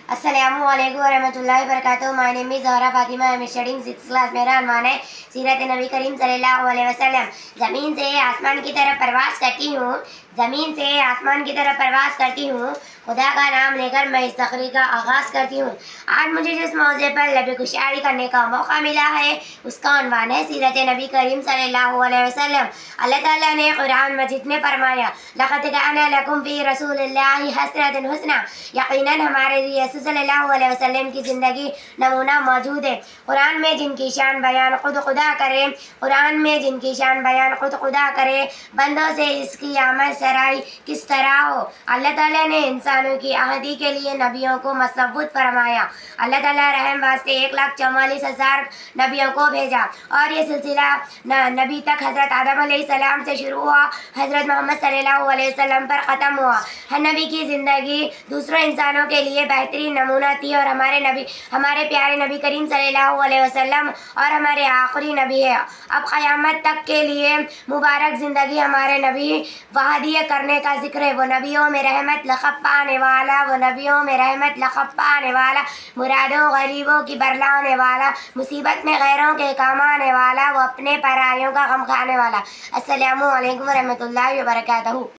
अस्सलामु अलैकुम वरहमतुल्लाहि वबरकातुहू। My name is Zahra Fatima. I am studying 6th class. मेरा अनवान है सीरत नबी करीम सल्लल्लाहु अलैहि वसल्लम। ज़मीन से आसमान की तरफ परवास करती हूँ, ज़मीन से आसमान की तरफ परवास करती हूँ, खुदा का नाम लेकर मैं इस तकरीर का आगाज़ करती हूँ। आज मुझे जिस मौज़े पर लबे कुशारी करने का मौका मिला है उसका अनवान है सीरत नबी करीम सल्लल्लाहु अलैहि वसल्लम। अल्लाह ताला ने कुरान मजीद में फरमाया, लक़द काना लकुम फ़ी रसूलिल्लाहि हसरतुन हुस्ना। यकीनन हमारे लिए सल्लल्लाहु अलैहि वसल्लम की ज़िंदगी नमूना मौजूद है। कुरान में जिनकी शान बयान खुद खुदा करे, कुरान में जिनकी शान बयान खुद खुदा करे, बंदों से इसकी आमद सराई किस तरह हो। अल्लाह ताला ने इंसानों की आहदी के लिए नबियों को मसबूत फरमाया। अल्लाह ताला रहम वास्ते 1,44,000 नबियों को भेजा और ये सिलसिला नबी तक हज़रत आदम अलैहिस्सलाम से शुरू हुआ, हज़रत मोहम्मद सल्लल्लाहु अलैहि वसल्लम पर ख़त्म हुआ। हर नबी की ज़िंदगी दूसरे इंसानों के लिए बेहतरीन नमूना थी और हमारे प्यारे नबी करीम सल्लल्लाहु अलैहि वसल्लम और हमारे आखिरी नबी है। अब क़यामत तक के लिए मुबारक ज़िंदगी हमारे नबी वहदिया करने का जिक्र है। वो नबियों में रहमत लक़ब पाने वाला, वो नबियों में रहमत लक़ब पाने वाला, मुरादों गरीबों की बरलाने वाला, मुसीबत में गैरों के काम आने वाला, वो अपने परायों का गम खाने वाला। अस्सलामु अलैकुम वरहमतुल्लाहि वबरकातुहू।